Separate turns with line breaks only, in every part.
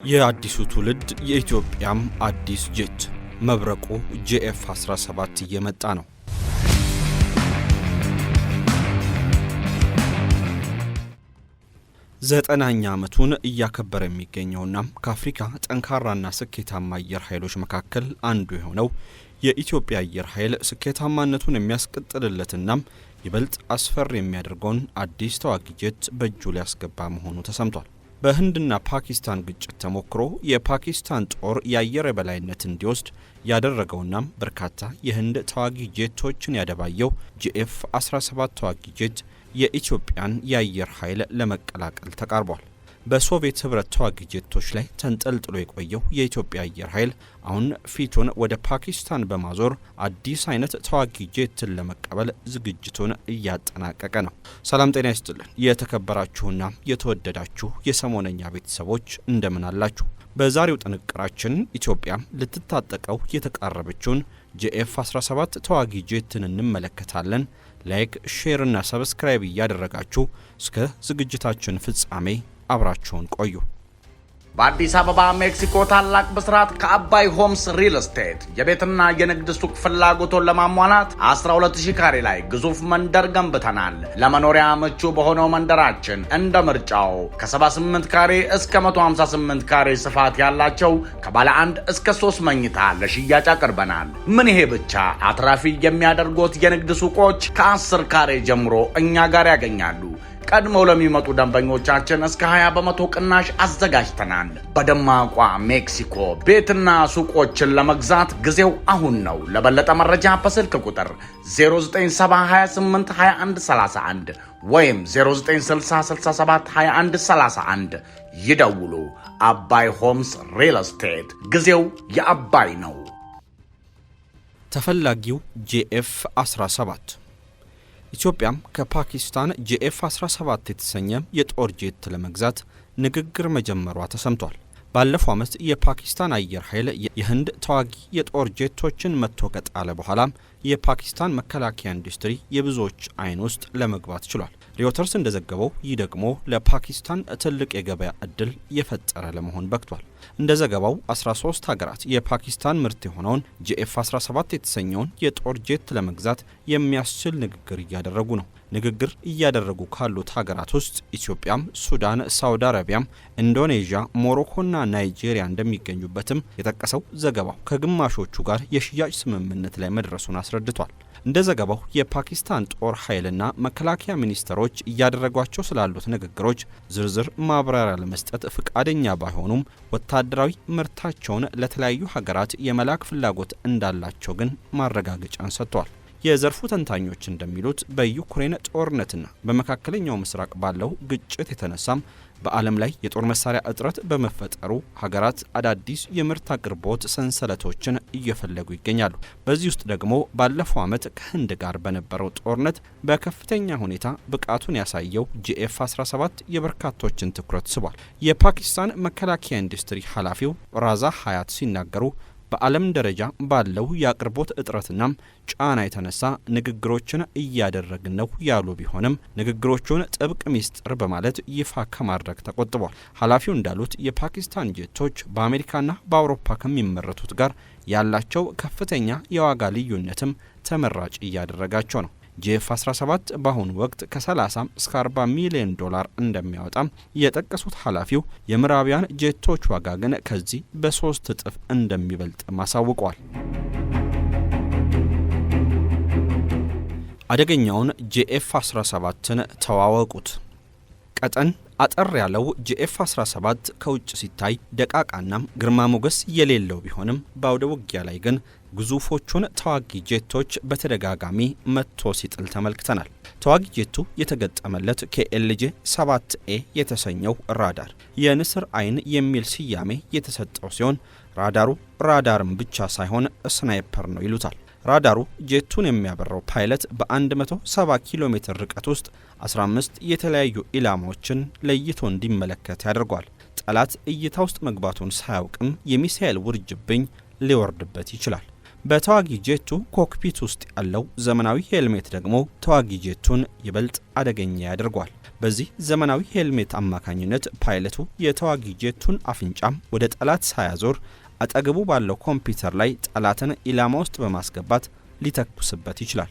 የአዲሱ ትውልድ የኢትዮጵያም አዲስ ጄት መብረቁ GF-17 እየመጣ ነው። ዘጠናኛ ዓመቱን እያከበረ የሚገኘውና ከአፍሪካ ጠንካራና ስኬታማ አየር ኃይሎች መካከል አንዱ የሆነው የኢትዮጵያ አየር ኃይል ስኬታማነቱን የሚያስቀጥልለትና ይበልጥ አስፈሪ የሚያደርገውን አዲስ ተዋጊ ጄት በእጁ ሊያስገባ መሆኑ ተሰምቷል። በህንድና ፓኪስታን ግጭት ተሞክሮ የፓኪስታን ጦር የአየር የበላይነት እንዲወስድ ያደረገውና በርካታ የህንድ ተዋጊ ጄቶችን ያደባየው GF-17 ተዋጊ ጄት የኢትዮጵያን የአየር ኃይል ለመቀላቀል ተቃርቧል። በሶቪየት ህብረት ተዋጊ ጄቶች ላይ ተንጠልጥሎ የቆየው የኢትዮጵያ አየር ኃይል አሁን ፊቱን ወደ ፓኪስታን በማዞር አዲስ አይነት ተዋጊ ጄትን ለመቀበል ዝግጅቱን እያጠናቀቀ ነው። ሰላም ጤና ይስጥልን። የተከበራችሁና የተወደዳችሁ የሰሞነኛ ቤተሰቦች እንደምን አላችሁ? በዛሬው ጥንቅራችን ኢትዮጵያ ልትታጠቀው የተቃረበችውን GF-17 ተዋጊ ጄትን እንመለከታለን። ላይክ፣ ሼር እና ሰብስክራይብ እያደረጋችሁ እስከ ዝግጅታችን ፍጻሜ አብራችሁን ቆዩ።
በአዲስ አበባ ሜክሲኮ ታላቅ ብስራት ከአባይ ሆምስ ሪል ስቴት የቤትና የንግድ ሱቅ ፍላጎቶን ለማሟላት 12000 ካሬ ላይ ግዙፍ መንደር ገንብተናል። ለመኖሪያ ምቹ በሆነው መንደራችን እንደ ምርጫው ከ78 ካሬ እስከ 158 ካሬ ስፋት ያላቸው ከባለ 1 እስከ 3 መኝታ ለሽያጭ አቅርበናል። ምን ይሄ ብቻ! አትራፊ የሚያደርጉት የንግድ ሱቆች ከ10 ካሬ ጀምሮ እኛ ጋር ያገኛሉ። ቀድመው ለሚመጡ ደንበኞቻችን እስከ 20% ቅናሽ አዘጋጅተናል። በደማቋ ሜክሲኮ ቤትና ሱቆችን ለመግዛት ጊዜው አሁን ነው። ለበለጠ መረጃ በስልክ ቁጥር 0978212131 ወይም 0960672131 ይደውሉ። አባይ ሆምስ ሪል ስቴት፣ ጊዜው የአባይ ነው።
ተፈላጊው GF-17 ኢትዮጵያም ከፓኪስታን GF-17 የተሰኘ የጦር ጄት ለመግዛት ንግግር መጀመሯ ተሰምቷል። ባለፈው ዓመት የፓኪስታን አየር ኃይል የህንድ ተዋጊ የጦር ጄቶችን መጥቶ ከጣለ በኋላም የፓኪስታን መከላከያ ኢንዱስትሪ የብዙዎች አይን ውስጥ ለመግባት ችሏል። ሪውተርስ እንደዘገበው ይህ ደግሞ ለፓኪስታን ትልቅ የገበያ እድል የፈጠረ ለመሆን በቅቷል። እንደ ዘገባው 13 ሀገራት የፓኪስታን ምርት የሆነውን GF-17 የተሰኘውን የጦር ጄት ለመግዛት የሚያስችል ንግግር እያደረጉ ነው። ንግግር እያደረጉ ካሉት ሀገራት ውስጥ ኢትዮጵያም፣ ሱዳን፣ ሳውዲ አረቢያም፣ ኢንዶኔዥያ፣ ሞሮኮና ናይጄሪያ እንደሚገኙበትም የጠቀሰው ዘገባው ከግማሾቹ ጋር የሽያጭ ስምምነት ላይ መድረሱን አስረድቷል። እንደ ዘገባው የፓኪስታን ጦር ኃይልና መከላከያ ሚኒስተሮች እያደረጓቸው ስላሉት ንግግሮች ዝርዝር ማብራሪያ ለመስጠት ፍቃደኛ ባይሆኑም ወታደራዊ ምርታቸውን ለተለያዩ ሀገራት የመላክ ፍላጎት እንዳላቸው ግን ማረጋገጫን ሰጥተዋል። የዘርፉ ተንታኞች እንደሚሉት በዩክሬን ጦርነትና በመካከለኛው ምስራቅ ባለው ግጭት የተነሳም በዓለም ላይ የጦር መሳሪያ እጥረት በመፈጠሩ ሀገራት አዳዲስ የምርት አቅርቦት ሰንሰለቶችን እየፈለጉ ይገኛሉ። በዚህ ውስጥ ደግሞ ባለፈው ዓመት ከህንድ ጋር በነበረው ጦርነት በከፍተኛ ሁኔታ ብቃቱን ያሳየው GF-17 የበርካቶችን ትኩረት ስቧል። የፓኪስታን መከላከያ ኢንዱስትሪ ኃላፊው ራዛ ሀያት ሲናገሩ በዓለም ደረጃ ባለው የአቅርቦት እጥረትና ጫና የተነሳ ንግግሮችን እያደረግን ነው ያሉ ቢሆንም ንግግሮቹን ጥብቅ ሚስጥር በማለት ይፋ ከማድረግ ተቆጥቧል። ኃላፊው እንዳሉት የፓኪስታን ጄቶች በአሜሪካና በአውሮፓ ከሚመረቱት ጋር ያላቸው ከፍተኛ የዋጋ ልዩነትም ተመራጭ እያደረጋቸው ነው። GF-17 በአሁኑ ወቅት ከ30 እስከ 40 ሚሊዮን ዶላር እንደሚያወጣም የጠቀሱት ኃላፊው የምዕራቢያን ጄቶች ዋጋ ግን ከዚህ በ3 እጥፍ እንደሚበልጥ ማሳውቀዋል። አደገኛውን GF-17ን ተዋወቁት። ቀጠን አጠር ያለው GF-17 ከውጭ ሲታይ ደቃቃና ግርማ ሞገስ የሌለው ቢሆንም በአውደ ውጊያ ላይ ግን ግዙፎቹን ተዋጊ ጄቶች በተደጋጋሚ መጥቶ ሲጥል ተመልክተናል። ተዋጊ ጄቱ የተገጠመለት KLJ-7A የተሰኘው ራዳር የንስር አይን የሚል ስያሜ የተሰጠው ሲሆን ራዳርም ብቻ ሳይሆን ስናይፐር ነው ይሉታል። ራዳሩ ጄቱን የሚያበራው ፓይለት በ170 ኪሎ ሜትር ርቀት ውስጥ 15 የተለያዩ ኢላማዎችን ለይቶ እንዲመለከት ያደርገዋል። ጠላት እይታ ውስጥ መግባቱን ሳያውቅም የሚሳኤል ውርጅብኝ ሊወርድበት ይችላል። በተዋጊ ጄቱ ኮክፒት ውስጥ ያለው ዘመናዊ ሄልሜት ደግሞ ተዋጊ ጄቱን ይበልጥ አደገኛ ያደርገዋል። በዚህ ዘመናዊ ሄልሜት አማካኝነት ፓይለቱ የተዋጊ ጄቱን አፍንጫም ወደ ጠላት ሳያዞር አጠገቡ ባለው ኮምፒውተር ላይ ጠላትን ኢላማ ውስጥ በማስገባት ሊተኩስበት ይችላል።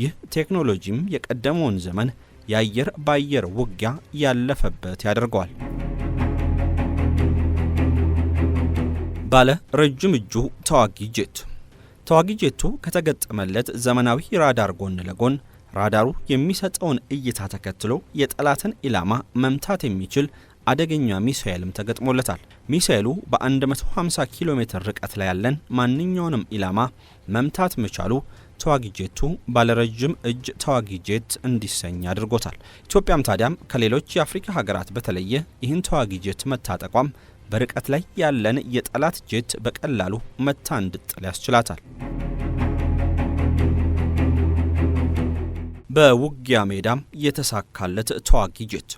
ይህ ቴክኖሎጂም የቀደመውን ዘመን የአየር ባየር ውጊያ ያለፈበት ያደርገዋል። ባለ ረጅም እጁ ተዋጊ ጄት። ተዋጊ ጄቱ ከተገጠመለት ዘመናዊ ራዳር ጎን ለጎን ራዳሩ የሚሰጠውን እይታ ተከትሎ የጠላትን ኢላማ መምታት የሚችል አደገኛ ሚሳኤልም ተገጥሞለታል። ሚሳኤሉ በ150 ኪሎ ሜትር ርቀት ላይ ያለን ማንኛውንም ኢላማ መምታት መቻሉ ተዋጊ ጄቱ ባለረጅም እጅ ተዋጊ ጄት እንዲሰኝ አድርጎታል። ኢትዮጵያም ታዲያም ከሌሎች የአፍሪካ ሀገራት በተለየ ይህን ተዋጊ ጄት መታጠቋም በርቀት ላይ ያለን የጠላት ጄት በቀላሉ መታ እንድጥል ያስችላታል። በውጊያ ሜዳም የተሳካለት ተዋጊ ጄት።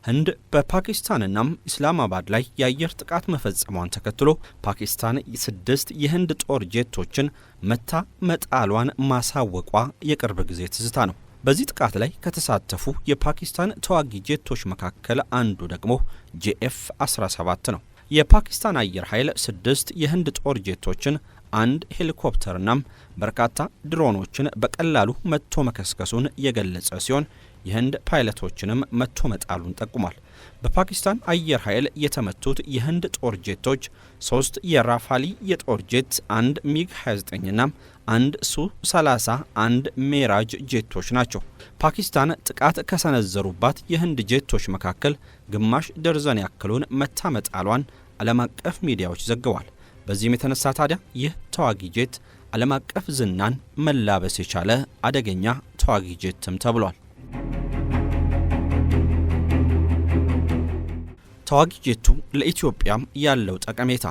ህንድ በፓኪስታንና ኢስላማባድ ላይ የአየር ጥቃት መፈጸሟን ተከትሎ ፓኪስታን 6 የህንድ ጦር ጄቶችን መታ መጣሏን ማሳወቋ የቅርብ ጊዜ ትዝታ ነው። በዚህ ጥቃት ላይ ከተሳተፉ የፓኪስታን ተዋጊ ጄቶች መካከል አንዱ ደግሞ JF-17 ነው። የፓኪስታን አየር ኃይል 6 የህንድ ጦር ጄቶችን፣ 1 ሄሊኮፕተርና በርካታ ድሮኖችን በቀላሉ መቶ መከስከሱን የገለጸ ሲሆን የህንድ ፓይለቶችንም መቶ መጣሉን ጠቁሟል። በፓኪስታን አየር ኃይል የተመቱት የህንድ ጦር ጄቶች 3 የራፋሊ የጦር ጄት፣ 1 ሚግ 29ና 1 ሱ-30 1 ሜራጅ ጄቶች ናቸው። ፓኪስታን ጥቃት ከሰነዘሩባት የህንድ ጄቶች መካከል ግማሽ ደርዘን ያክሉን መታ መጣሏን ዓለም አቀፍ ሚዲያዎች ዘግበዋል። በዚህም የተነሳ ታዲያ ይህ ተዋጊ ጄት ዓለም አቀፍ ዝናን መላበስ የቻለ አደገኛ ተዋጊ ጄትም ተብሏል። ተዋጊ ጄቱ ለኢትዮጵያም ያለው ጠቀሜታ።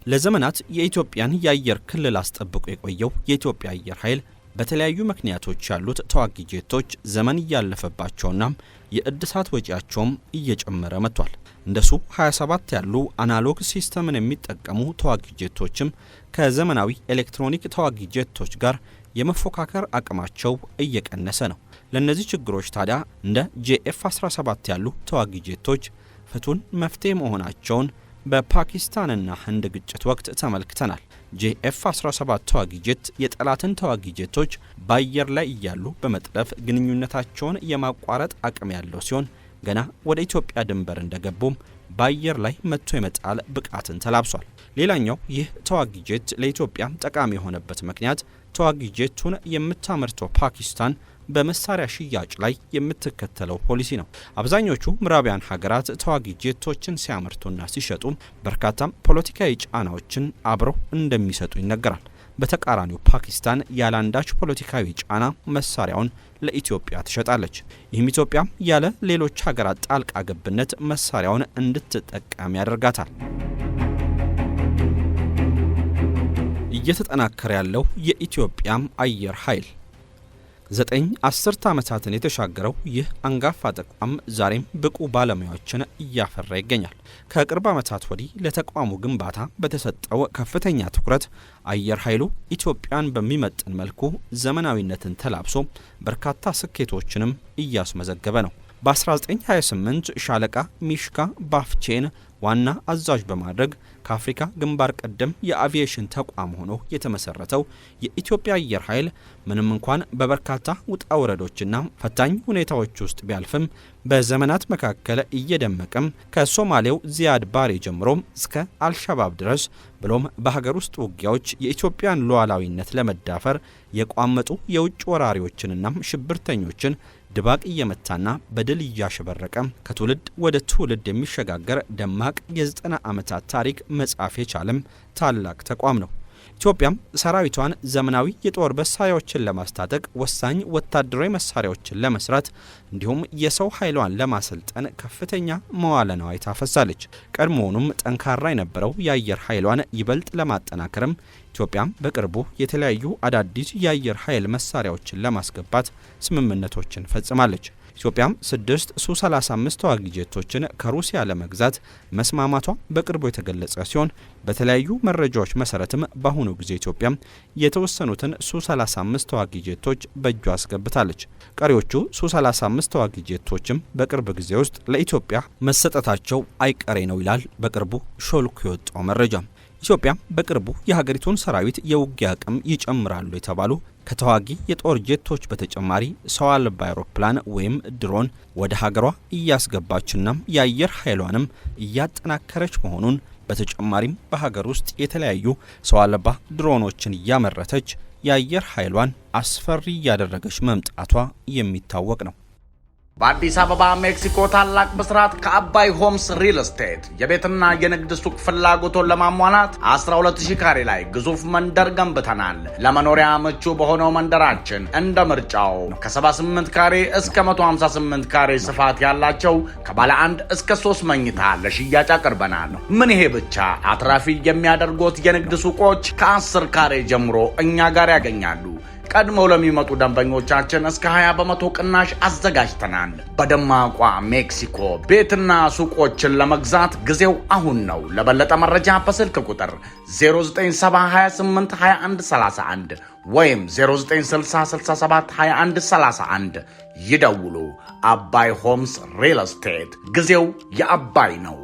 ለዘመናት የኢትዮጵያን የአየር ክልል አስጠብቆ የቆየው የኢትዮጵያ አየር ኃይል በተለያዩ ምክንያቶች ያሉት ተዋጊ ጄቶች ዘመን እያለፈባቸውና የእድሳት ወጪያቸውም እየጨመረ መጥቷል። እንደ ሱ-27 ያሉ አናሎግ ሲስተምን የሚጠቀሙ ተዋጊ ጄቶችም ከዘመናዊ ኤሌክትሮኒክ ተዋጊ ጄቶች ጋር የመፎካከር አቅማቸው እየቀነሰ ነው። ለነዚህ ችግሮች ታዲያ እንደ JF-17 ያሉ ተዋጊ ጄቶች ፍቱን መፍትሄ መሆናቸውን በፓኪስታንና ህንድ ግጭት ወቅት ተመልክተናል። JF-17 ተዋጊ ጄት የጠላትን ተዋጊ ጄቶች በአየር ላይ እያሉ በመጥለፍ ግንኙነታቸውን የማቋረጥ አቅም ያለው ሲሆን ገና ወደ ኢትዮጵያ ድንበር እንደገቡም በአየር ላይ መጥቶ የመጣል ብቃትን ተላብሷል። ሌላኛው ይህ ተዋጊ ጄት ለኢትዮጵያ ጠቃሚ የሆነበት ምክንያት ተዋጊ ጄቱን የምታመርተው ፓኪስታን በመሳሪያ ሽያጭ ላይ የምትከተለው ፖሊሲ ነው። አብዛኞቹ ምዕራባውያን ሀገራት ተዋጊ ጄቶችን ሲያመርቱና ሲሸጡ በርካታም ፖለቲካዊ ጫናዎችን አብረው እንደሚሰጡ ይነገራል። በተቃራኒው ፓኪስታን ያላንዳች ፖለቲካዊ ጫና መሳሪያውን ለኢትዮጵያ ትሸጣለች። ይህም ኢትዮጵያ ያለ ሌሎች ሀገራት ጣልቃ ገብነት መሳሪያውን እንድትጠቀም ያደርጋታል። እየተጠናከረ ያለው የኢትዮጵያም አየር ኃይል 9 አስርተ ዓመታትን የተሻገረው ይህ አንጋፋ ተቋም ዛሬም ብቁ ባለሙያዎችን እያፈራ ይገኛል። ከቅርብ ዓመታት ወዲህ ለተቋሙ ግንባታ በተሰጠው ከፍተኛ ትኩረት አየር ኃይሉ ኢትዮጵያን በሚመጥን መልኩ ዘመናዊነትን ተላብሶ በርካታ ስኬቶችንም እያስመዘገበ ነው። በ1928 ሻለቃ ሚሽካ ባፍቼን ዋና አዛዥ በማድረግ ከአፍሪካ ግንባር ቀደም የአቪዬሽን ተቋም ሆኖ የተመሰረተው የኢትዮጵያ አየር ኃይል ምንም እንኳን በበርካታ ውጣ ውረዶችና ፈታኝ ሁኔታዎች ውስጥ ቢያልፍም በዘመናት መካከል እየደመቀም ከሶማሌው ዚያድ ባሬ ጀምሮ እስከ አልሸባብ ድረስ ብሎም በሀገር ውስጥ ውጊያዎች የኢትዮጵያን ሉዓላዊነት ለመዳፈር የቋመጡ የውጭ ወራሪዎችንና ሽብርተኞችን ድባቅ እየመታና በድል እያሸበረቀ ከትውልድ ወደ ትውልድ የሚሸጋገር ደማቅ የ90 ዓመታት ታሪክ መጻፍ የቻለም ታላቅ ተቋም ነው። ኢትዮጵያም ሰራዊቷን ዘመናዊ የጦር መሳሪያዎችን ለማስታጠቅ ወሳኝ ወታደራዊ መሳሪያዎችን ለመስራት እንዲሁም የሰው ኃይሏን ለማሰልጠን ከፍተኛ መዋለ ንዋይ ታፈሳለች። ቀድሞውኑም ጠንካራ የነበረው የአየር ኃይሏን ይበልጥ ለማጠናከርም ኢትዮጵያም በቅርቡ የተለያዩ አዳዲስ የአየር ኃይል መሳሪያዎችን ለማስገባት ስምምነቶችን ፈጽማለች። ኢትዮጵያም 6 ሱ-35 ተዋጊ ጄቶችን ከሩሲያ ለመግዛት መስማማቷ በቅርቡ የተገለጸ ሲሆን በተለያዩ መረጃዎች መሰረትም በአሁኑ ጊዜ ኢትዮጵያ የተወሰኑትን ሱ-35 ተዋጊ ጄቶች በእጇ አስገብታለች። ቀሪዎቹ ሱ-35 ተዋጊ ጄቶችም በቅርብ ጊዜ ውስጥ ለኢትዮጵያ መሰጠታቸው አይቀሬ ነው ይላል በቅርቡ ሾልኮ የወጣው መረጃ። ኢትዮጵያ በቅርቡ የሀገሪቱን ሰራዊት የውጊያ አቅም ይጨምራሉ የተባሉ ከተዋጊ የጦር ጄቶች በተጨማሪ ሰው አልባ አውሮፕላን ወይም ድሮን ወደ ሀገሯ እያስገባችና የአየር ኃይሏንም እያጠናከረች መሆኑን፣ በተጨማሪም በሀገር ውስጥ የተለያዩ ሰው አልባ ድሮኖችን እያመረተች የአየር ኃይሏን አስፈሪ እያደረገች መምጣቷ የሚታወቅ ነው።
በአዲስ አበባ ሜክሲኮ ታላቅ ብስራት ከአባይ ሆምስ ሪል ስቴት የቤትና የንግድ ሱቅ ፍላጎቶን ለማሟላት 12000 ካሬ ላይ ግዙፍ መንደር ገንብተናል። ለመኖሪያ ምቹ በሆነው መንደራችን እንደ ምርጫው ከ78 ካሬ እስከ 158 ካሬ ስፋት ያላቸው ከባለ 1 እስከ 3 መኝታ ለሽያጭ አቅርበናል። ምን ይሄ ብቻ! አትራፊ የሚያደርጉት የንግድ ሱቆች ከ10 ካሬ ጀምሮ እኛ ጋር ያገኛሉ። ቀድመው ለሚመጡ ደንበኞቻችን እስከ 20% ቅናሽ አዘጋጅተናል። በደማቋ ሜክሲኮ ቤትና ሱቆችን ለመግዛት ጊዜው አሁን ነው። ለበለጠ መረጃ በስልክ ቁጥር 0970282131 ወይም 0960672131 ይደውሉ። አባይ ሆምስ ሪል ስቴት፣ ጊዜው የአባይ ነው።